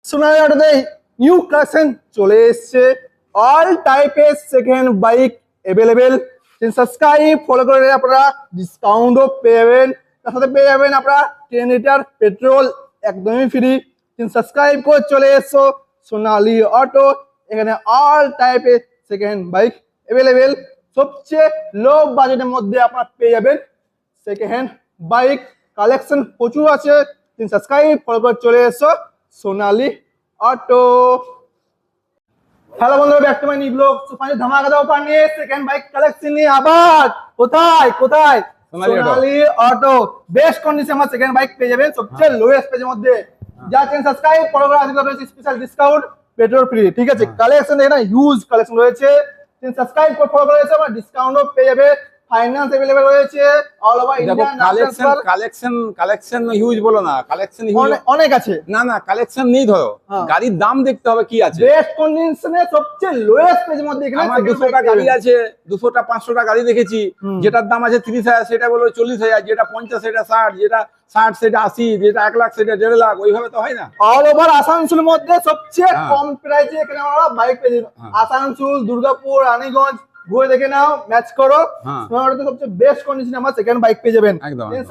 সোনালী অটোতে new collection চলে এসছে। অল টাইপের second bike available. Subscribe follow করে আপনারা ডিসকাউন্টও পেয়ে যাবেন, তার সাথে পেয়ে যাবেন আপনারা 10 লিটার পেট্রোল একদমই ফ্রি। সাবস্ক্রাইব করে চলে এসছো সোনালী অটো। এখানে অল টাইপের সেকেন্ড বাইক অ্যাভেলেবেল। সবচেয়ে লো বাজেটের মধ্যে আপনারা পেয়ে যাবেন সেকেন্ড হ্যান্ড বাইক। কালেকশন প্রচুর আছে। সাবস্ক্রাইব ফলো করে চলে এসছো সোনালী অটো। হ্যালো বন্ধুরা, back to my new blog. সুপারি ধামাকা দাও পানি সেকেন্ড বাইক কালেকশন নিয়ে আবার কোথায় সোনালী অটো। বেস্ট কন্ডিশনে আমার সেকেন্ড বাইক পেয়ে যাবেন সবচেয়ে লোয়েস্ট প্রাইসের মধ্যে। যা চ্যানেল সাবস্ক্রাইব ফলো করে আজকে রয়েছে স্পেশাল ডিসকাউন্ট, পেট্রোল ফ্রি। ঠিক আছে, কালেকশন এখানে হিউজ কালেকশন রয়েছে। সাবস্ক্রাইব করে ফলো করে আমার ডিসকাউন্টও পেয়ে যাবে। ফাইন্যান্স अवेलेबल রয়েছে all over India. Collection huge বলো না, কালেকশন হিউজ অনেক আছে। না কালেকশন নেই, ধরো গাড়ির দাম দেখতে হবে কি আছে। বেস্ট কন্ডিশনে সবচেয়ে লোয়েস্ট প্রাইসের মধ্যে এখানে আমার 200টা গাড়ি আছে, 200টা 500টা গাড়ি দেখেছি। যেটার দাম আছে 30,000 সেটা বলো 40,000, যেটা 50 সেটা 60, যেটা 60 সেটা 80, যেটা 1 লাখ সেটা 1.5 লাখ। ওইভাবে তো হয় না। অল ওভার আসানসোলের মধ্যে সবচেয়ে কম প্রাইসে এখানে আমরা বাইক পেয়ে যাবো। আসানসোল, দুর্গাপুর, রানীগঞ্জ ঘুরে দেখে নাও, ম্যাচ করো। সবচেয়ে বেস্ট কন্ডিশনে আমার সেকেন্ড বাইক পেয়ে যাবেন।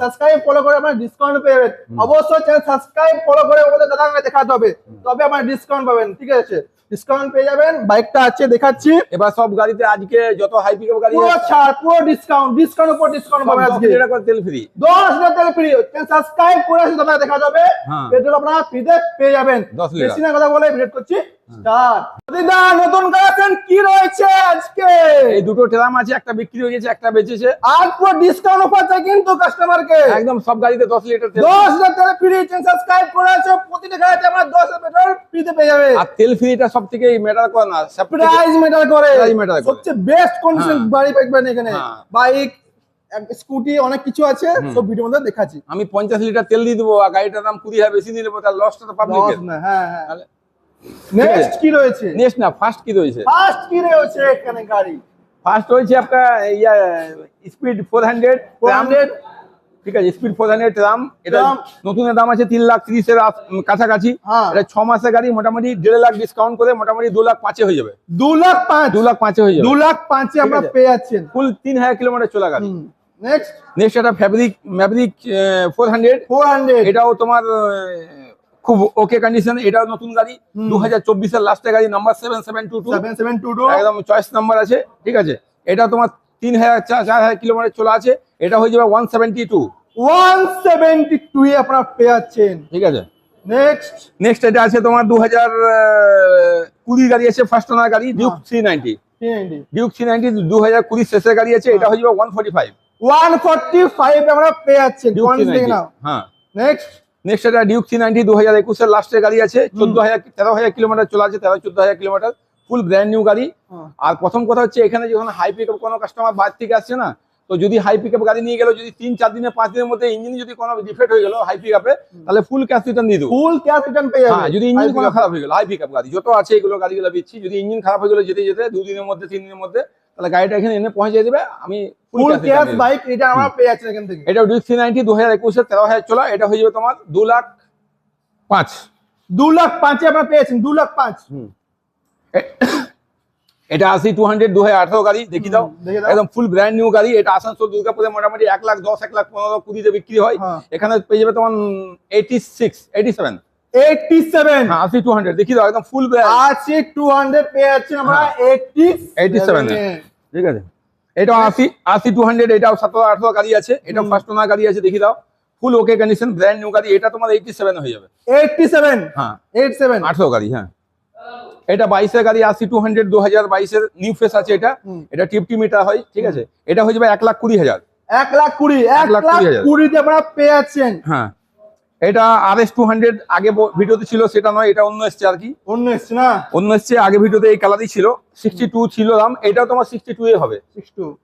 সাবস্ক্রাইব ফলো করে আপনারা ডিসকাউন্ট পেয়ে যাবেন। অবশ্যই চ্যানেল সাবস্ক্রাইব ফলো করে ওদের দাদাকে দেখাতে হবে, তবে আপনারা ডিসকাউন্ট পাবেন। ঠিক আছে, ডিসকাউন্ট পেয়ে যাবেন। বাইকটা আছে দেখাচ্ছি। এবার সব গাড়িতে আজকে যত হাই পিকআপ গাড়ি পুরো ছাড়, পুরো ডিসকাউন্ট উপর ডিসকাউন্ট পাবেন আজকে। 10 টাকা তেল ফ্রি, 10 লিটার তেল ফ্রি। সাবস্ক্রাইব করে আসলে দাদা দেখা যাবে। পেট্রোল আপনারা ফ্রিতে পেয়ে যাবেন। 10 লিটার। বেশি না কথা বলে ভিডিও করছি স্টার্ট। দিদা নতুন কালেকশন কি রয়েছে আজকে? এই দুটো ট্রাম আছে, একটা বিক্রি হয়ে গেছে, একটা বেঁচেছে। আজ পুরো ডিসকাউন্ট অফার চাই কিন্তু কাস্টমারকে। একদম সব গাড়িতে 10 লিটার তেল, 10 লিটার তেল ফ্রি। সাবস্ক্রাইব করে আছে, প্রতিটা গাড়িতে আমরা 10 লিটার পেট্রোল ফ্রিতে পেয়ে যাবে। আর তেল ফ্রিটা সবথেকে ম্যাটার করে না, প্রাইস ম্যাটার করে। ম্যাটার করে। সবচেয়ে বেস্ট কন্ডিশন গাড়ি পাইবেন এখানে। বাইক, স্কুটি, অনেক কিছু আছে, সব ভিডিওর মধ্যে দেখাচ্ছি। আমি 50 লিটার তেল দিয়ে দেবো আর গাড়িটার দাম 20,000 বেশি দিয়ে দেবো, তার লসটা তো পাবলিকের। হ্যাঁ। নেক্সট কি রয়েছে? নেক্সট না, ফার্স্ট কি রয়েছে? ফার্স্ট কি রয়েছে এখানে গাড়ি? ফার্স্ট রয়েছে আপনার স্পিড 400। ঠিক আছে, স্পিড 400 ট্রাম। এটা নতুনের দাম আছে 3,30,000 কাছাকাছি। এটা 6 মাসের গাড়ি, মোটামুটি 1.5 লাখ ডিসকাউন্ট করে মোটামুটি 2,05,000 হয়ে যাবে। 2,05,000 হয়ে যাবে। 2,05,000 আমরা পেয়ে যাচ্ছেন। ফুল 3,000 কিলোমিটার চলা গাড়ি। নেক্সট এটা ম্যাভরিক 400। এটাও তোমার খুব ওকে কন্ডিশন। এটাও নতুন গাড়ি, 2024 এর লাস্টের গাড়ি, নাম্বার 7722 একদম চয়েস নাম্বার আছে। ঠিক আছে, এটা তোমার 3,000-4,000 কিলোমিটার চলা আছে। এটা হয়ে যাবে 172 এ আপনারা পেয়ে যাচ্ছেন। ঠিক আছে, নেক্সট এটা আছে তোমার 2020 গাড়ি আছে, ফার্স্ট ওনার গাড়ি, ডিউক 390। ডিউক 390 2020 শেষের গাড়ি আছে। এটা হয়ে যাবে 145 আমরা পেয়ে যাচ্ছেন। হ্যাঁ, নেক্সট এটা ডিউক 390 2021 এর লাস্টের গাড়ি আছে। 13,000 কিলোমিটার চলা আছে, 13-14,000 কিলোমিটার, ফুল ব্র্যান্ড নিউ গাড়ি। আর প্রথম কথা হচ্ছে এখানে যখন হাই পিকআপ কোনো কাস্টমার বাইরে থেকে আসছে না, তো যদি হাই পিকআপ গাড়ি নিয়ে গেল, যদি 3-4 দিনে 5 দিনের মধ্যে ইঞ্জিন যদি কোনো ডিফেক্ট হয়ে গেল হাই পিকআপে, তাহলে ফুল ক্যাশ রিটার্ন দিয়ে দেবো। ফুল ক্যাশ রিটার্ন পেয়ে যাবে। যদি ইঞ্জিন কোনো খারাপ হয়ে গেল, হাই পিকআপ গাড়ি যত আছে এগুলো গাড়িগুলো দিচ্ছি, যদি ইঞ্জিন খারাপ হয়ে গেল যেতে 2 দিনের মধ্যে 3 দিনের মধ্যে, তাহলে গাড়িটা এখানে এনে পৌঁছে দেবে। আমি ফুল ক্যাশ বাইক এটা আমরা পেয়ে যাচ্ছি এখান থেকে। এটা ডিউক 390 2021 এর 13,000 চলা। এটা হয়ে যাবে তোমার 2,05,000। 2,05,000 আমরা পেয়েছেন। 2,05,000। এটা 80-200 2018 গাড়ি। দেখি দাও, একদম ফুল ব্র্যান্ড নিউ গাড়ি। এটা আসানসোল দুর্গাপুরে মোটামুটি 1,10,000 1,15,000 20 বিক্রি হয়। এখানে পেয়ে যাবে তোমার 87 হ্যাঁ 80-200। দেখি দাও, একদম ফুল 80-200 পেয়ে যাচ্ছেন আমরা 87। ঠিক আছে, এটা 80-200। এটাও 17-18 গাড়ি আছে। এটা ফার্স্ট ওনার গাড়ি আছে। দেখি দাও, ফুল ওকে কন্ডিশন ব্র্যান্ড নিউ গাড়ি। এটা তোমার 87 হয়ে যাবে। 87 হ্যাঁ 18 গাড়ি। হ্যাঁ, এটা 22 এর গাড়ি, 80-200 2022 এর নিউ ফেস আছে। এটা টিপটি মিটার হয়। ঠিক আছে, এটা হয়ে যাবে 1,20,000। 1,20,000 তে আপনারা পেয়ে যাচ্ছেন। হ্যাঁ, এটা RS 200 আগে ভিডিওতে ছিল, সেটা নয়, এটা অন্য এসছে আর কি। অন্য এসছে না, অন্য এসছে। আগে ভিডিওতে এই কালারই ছিল, 62 ছিল দাম। এটাও তোমার 62 এ হবে।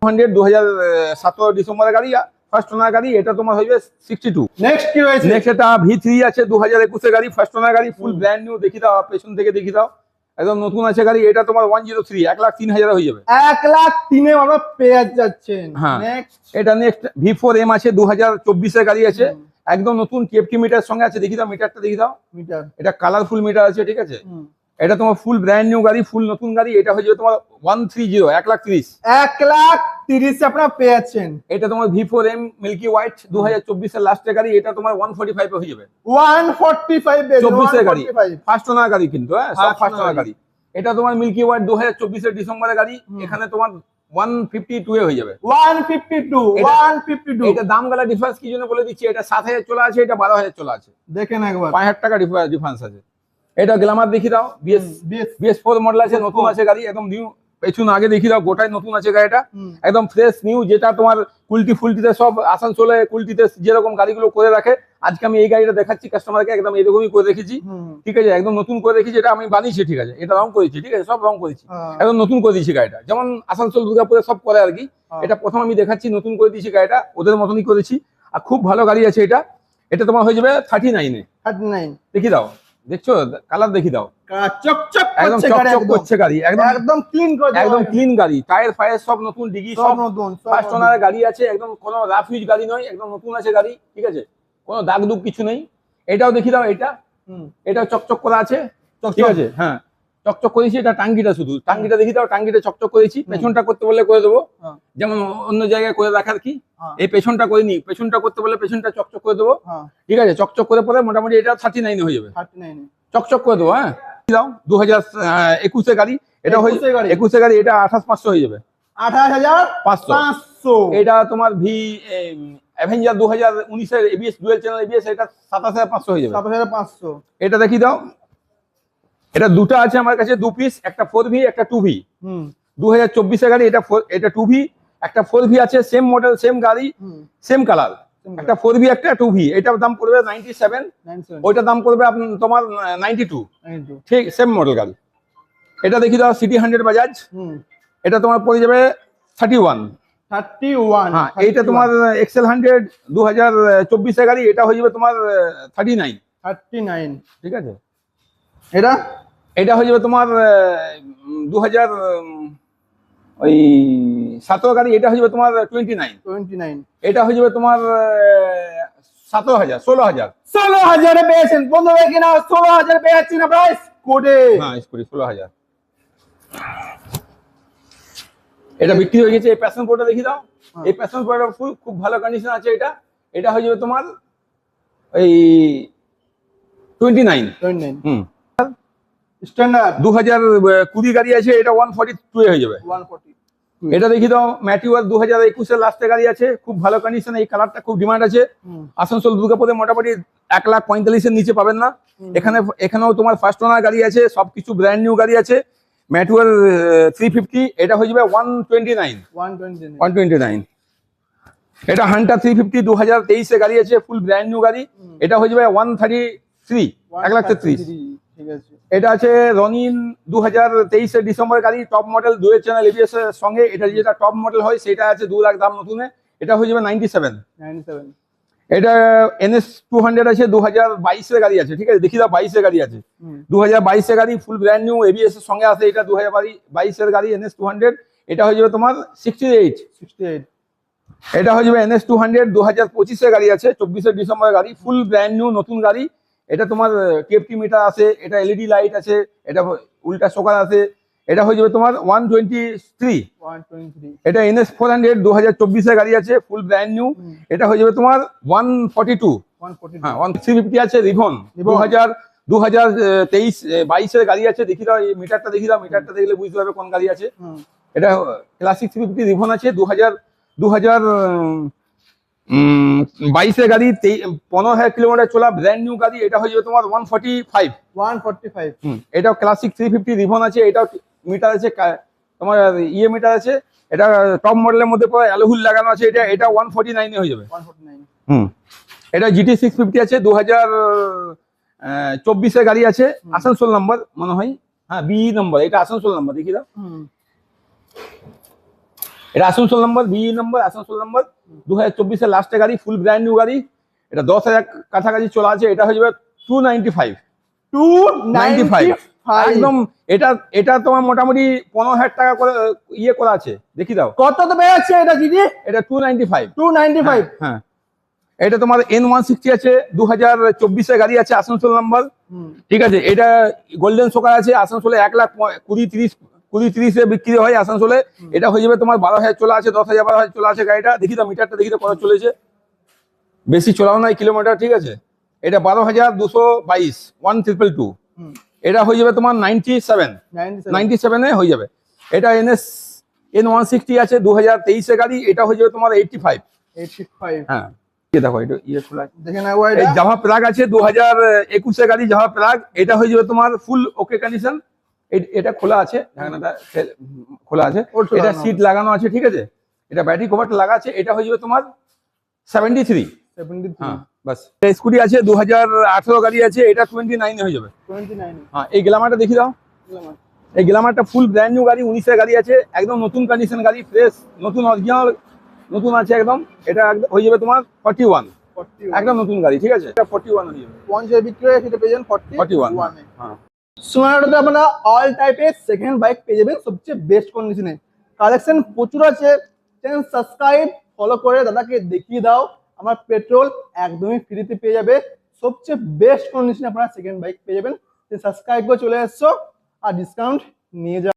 200 2017 ডিসেম্বরের গাড়ি, ফার্স্ট ওনার গাড়ি। এটা তোমার হয়ে যাবে 62। নেক্সট কি রয়েছে? নেক্সট এটা V3 আছে, 2021 এর গাড়ি, ফার্স্ট ওনার গাড়ি, ফুল ব্র্যান্ড নিউ। দেখি দাও, পেছন থেকে দেখি দাও, একদম নতুন আছে গাড়ি। এটা তোমার 103 1,03,000 হয়ে যাবে। 1,03,000 আমরা পেয়ে যাচ্ছেন। হ্যাঁ, এটা নেক্সট V4M আছে, 2024 এর গাড়ি আছে। একদম নতুন টিএফটি মিটার সঙ্গে আছে, দেখি দাও মিটারটা দেখি দাও। মিটার। এটা কালারফুল মিটার আছে, ঠিক আছে। এটা তোমার ফুল ব্র্যান্ড নিউ গাড়ি, ফুল নতুন গাড়ি। এটা হয়ে যাবে তোমার 130, 1,30,000। 1,30,000 আপনারা পেয়ে যাচ্ছেন। এটা তোমার V4M মিল্কি হোয়াইট 2024 এর লাস্টের গাড়ি। এটা তোমার 145 এ হয়ে যাবে। 145 24 এর গাড়ি, 145 ফার্স্ট ওনার গাড়ি কিন্তু, হ্যাঁ সব First ফার্স্ট owner ওনার গাড়ি। এটা তোমার মিল্কি হোয়াইট 2024 এর ডিসেম্বরের গাড়ি। এখানে তোমার 152 এ হয়ে যাবে। 152 152 এটা দাম গালা ডিফারেন্স কি জন্য বলে দিচ্ছি, এটা 7,000 চলে আছে, এটা 12,000 চলে আছে। দেখেন একবার 5,000 টাকা ডিফারেন্স আছে। এটা গ্ল্যামার দেখি দাও, BS4 মডেল আছে, নতুন আছে গাড়ি, একদম নিউ। পেছন আগে দেখি দাও, গোটাই নতুন আছে গাড়িটা, একদম ফ্রেশ নিউ। যেটা তোমার কুলটি ফুলটিতে সব আসানসোলে কুলটিতে যেরকম গাড়িগুলো করে রাখে, আজকে আমি এই গাড়িটা দেখাচ্ছি কাস্টমারকে, একদম এরকমই করে রেখেছি, ঠিক আছে। একদম নতুন করে রেখেছি, এটা আমি বানিয়েছি, ঠিক আছে। এটা রং করেছি, ঠিক আছে, সব রং করেছি, একদম নতুন করে দিয়েছি গাড়িটা, যেমন আসানসোল দুর্গাপুরে সব করে আর কি। এটা প্রথম আমি দেখাচ্ছি, নতুন করে দিয়েছি গাড়িটা, ওদের মতনই করেছি। আর খুব ভালো গাড়ি আছে এটা। এটা তোমার হয়ে যাবে 39 এ। 39 দেখি দাও, দেখছো কালার দেখি দাও, চকচক একদম করছে গাড়ি, চকচক করছে গাড়ি, একদম ক্লিন করে দেওয়া একদম হয়েছে। ক্লিন গাড়ি। টায়ার ফায়ার সব নতুন, ডিগি সব নতুন, সব ফার্স্ট নতুন। ওনারের গাড়ি আছে, একদম কোনো রাফ ইউজ গাড়ি নয়, একদম নতুন আছে গাড়ি, ঠিক আছে, কোনো দাগ দুগ কিছু নেই। এটাও দেখি দাও, এটাও চকচক করা আছে, ঠিক আছে, হ্যাঁ চকচক করেছি। এটা টাঙ্গিটা, শুধু টাঙ্গিটা দেখি দাও, টাঙ্গিটা চকচক করেছি। পেছনটা করতে বললে করে দেবো, যেমন অন্য জায়গায় করে রাখার কি। এই পেছনটা করিনি, পেছনটা করতে বললে পেছনটা চকচক করে দেবো, ঠিক আছে। চকচক করে পরে মোটামুটি এটা 39 হয়ে যাবে, 39 চকচক করে দেবো, হ্যাঁ। দাও 2021 এর গাড়ি, এটা হয়ে 21 এর গাড়ি, এটা 28,500 হয়ে যাবে। 28,500 এটা তোমার অ্যাভেঞ্জার 2019 এর এবিএস ডুয়াল চ্যানেল এবিএস, এটা 27,500 হয়ে যাবে। 27,500 এটা দেখি দাও, এটা দুটো আছে আমার কাছে, দু পিস, একটা 4V একটা 2V। 2024 এর গাড়ি, এটা 2V, একটা 4V আছে, সেম মডেল সেম গাড়ি সেম কালার, একটা 4V একটা 2V। এটার দাম পড়বে 97, ওইটার দাম পড়বে তোমার 92, ঠিক সেম মডেল গাড়ি। এটা দেখি দাও সিটি 100 বাজাজ, এটা তোমার পড়ে যাবে 31। হ্যাঁ, এইটা তোমার এক্সেল 100 2024 এর গাড়ি, এটা হয়ে যাবে তোমার 39, ঠিক আছে। এটা হয়ে যাবে তোমার 2017 গাড়ি, এটা হয়ে যাবে তোমার 29। এটা হয়ে যাবে তোমার 17,000 16,000 পেয়েছেন বন্ধুরা, কিনা 16,000 পেয়ে যাচ্ছেন আপনারা স্কুটি। হ্যাঁ স্কুটি 16,000। এটা বিক্রি হয়ে গেছে। এই প্যাশন প্রোটা দেখি দাও, এই প্যাশন প্রোটা খুব ভালো কন্ডিশন আছে। এটা হয়ে যাবে তোমার এই 29। স্ট্যান্ডার্ড 2020 গাড়ি আছে, এটা 142 হয়ে যাবে। 140। এটা দেখি দাও ম্যাটিওর 2021 এর লাস্টের গাড়ি আছে, খুব ভালো কন্ডিশন। এই কালারটা খুব ডিমান্ড আছে। আসানসোল দুর্গাপুরে মোটামুটি 1,45,000 এর নিচে পাবেন না। এখানেও তোমার ফার্স্ট ওনার গাড়ি আছে, সবকিছু ব্র্যান্ড নিউ গাড়ি আছে। ম্যাটিওর 350, এটা হয়ে যাবে 129। এটা হান্টার 350 2023 এর গাড়ি আছে, ফুল ব্র্যান্ড নিউ গাড়ি, এটা হয়ে যাবে 133, 1,33,000। ঠিক আছে। এটা আছে রনিন 2023 এর ডিসেম্বর গাড়ি, top model dual channel ABS এর সঙ্গে। এটা যেটা টপ মডেল হয় সেটা আছে 2 লাখ দাম নতুনে, এটা হয়ে যাবে 97। এটা NS 200 আছে, 2022 এর গাড়ি আছে, ঠিক আছে। দেখি দাও 22 এর গাড়ি আছে, 2022 এর গাড়ি, ফুল ব্র্যান্ড নিউ এবিএস এর সঙ্গে আছে। এটা 2022 এর গাড়ি NS 200, এটা হয়ে যাবে তোমার 68। এটা হয়ে যাবে NS 200 2025 এর গাড়ি আছে, 24 এর ডিসেম্বরের গাড়ি, ফুল ব্র্যান্ড নিউ নতুন গাড়ি। এটা তোমার টিএফটি মিটার আছে, এটা এলইডি লাইট আছে, এটা উল্টা শোকার আছে। এটা হয়ে যাবে তোমার 123। এটা NS 400 2024 এর গাড়ি আছে, ফুল ব্র্যান্ড নিউ, এটা হয়ে যাবে তোমার 142। হ্যাঁ 350 আছে রিভন 2023-22 এর গাড়ি আছে। দেখি দাও এই মিটারটা দেখি দাও, মিটারটা দেখলে বুঝতে পারবে কোন গাড়ি আছে। এটা ক্লাসিক 350 রিভন আছে, 2022 এর গাড়ি, 15,000 কিলোমিটার চলা ব্র্যান্ড নিউ গাড়ি। এটা হয়ে যাবে তোমার 145। এটাও ক্লাসিক 350 রিভন আছে, এটাও মিটার আছে তোমার ইয়ে মিটার আছে। এটা টপ মডেলের মধ্যে পরে অ্যালোহুল লাগানো আছে। এটা 149 এ হয়ে যাবে। এটা GT 650 আছে, 2024 এর গাড়ি আছে, আসানসোল নাম্বার মনে হয়, হ্যাঁ BE নাম্বার, এটা আসানসোল নাম্বার দেখি দাও। এটা Asansol number, BE number, Asansol number, 2024 এর লাস্টের গাড়ি, ফুল ব্র্যান্ড নিউ গাড়ি। এটা 10,000 কাছাকাছি চলা আছে। এটা হয়ে যাবে 295। একদম এটা তোমার মোটামুটি 15,000 টাকা করে ইয়ে করা আছে। দেখি দাও কত তো পেয়ে যাচ্ছে এটা দিদি? এটা 295। হ্যাঁ। এটা তোমার N160 আছে, 2024 গাড়ি আছে, আসানসোল নাম্বার। হুম ঠিক আছে, এটা গোল্ডেন শোকার আছে, আসানসোলে 1,20,30 বিক্রি হয় আসানসোলে। এটা হয়ে যাবে তোমার 12,000 চলা আছে, 10,000 12,000 চলা আছে গাড়িটা। দেখি তো মিটারটা, দেখি তো কত চলেছে, বেশি চলাও নাই কিলোমিটার। ঠিক আছে, এটা 12,222, 1,222। হুম এটা হয়ে যাবে তোমার 97, 97 হয়ে যাবে। এটা N160 আছে, 2023 গাড়ি, এটা হয়ে যাবে তোমার 85। 85 হ্যাঁ, এই দেখো এটা ইয়ে খোলা আছে। দেখে নেবো এই এটা। জাভা প্রাগ আছে, 2021 গাড়ি জাভা প্রাগ, এটা হয়ে যাবে তোমার ফুল ওকে কন্ডিশন। এটা খোলা আছে, ঢাকনাটা খোলা আছে, ওর খোলা এটা না। সিট লাগানো আছে। ঠিক আছে, এটা ব্যাটারি কভারটা লাগা আছে, এটা হয়ে যাবে তোমার 73। 73 হ্যাঁ বাস। স্কুটি আছে, 2018 গাড়ি আছে, এটা 29 হয়ে যাবে। 29 হ্যাঁ, এই গ্ল্যামারটা দেখি দাও। এই গ্ল্যামারটা ফুল ব্র্যান্ড নিউ গাড়ি, 19 গাড়ি আছে, একদম নতুন কন্ডিশন গাড়ি, ফ্রেশ, নতুন অরিজিনাল, নতুন আছে একদম। এটা হয়ে যাবে তোমার 41, 41 একদম নতুন গাড়ি। ঠিক আছে, এটা 41 হয়ে যাবে। 50 বিক্রি হয়ে সেটা পেয়ে যাবেন 41 41 এ। হ্যাঁ। সোনারোতে আপনারা অল টাইপের সেকেন্ড বাইক পেয়ে যাবেন সবচেয়ে বেস্ট কন্ডিশনে। কালেকশন প্রচুর আছে, চ্যানেল সাবস্ক্রাইব ফলো করে দাদাকে দেখিয়ে দাও। আমার পেট্রোল একদমই ফ্রিতে পেয়ে যাবে, সবচেয়ে বেস্ট কন্ডিশনে আপনারা সেকেন্ড বাইক পেয়ে যাবেন। সাবস্ক্রাইব করে চলে এসছো আর ডিসকাউন্ট নিয়ে যাও।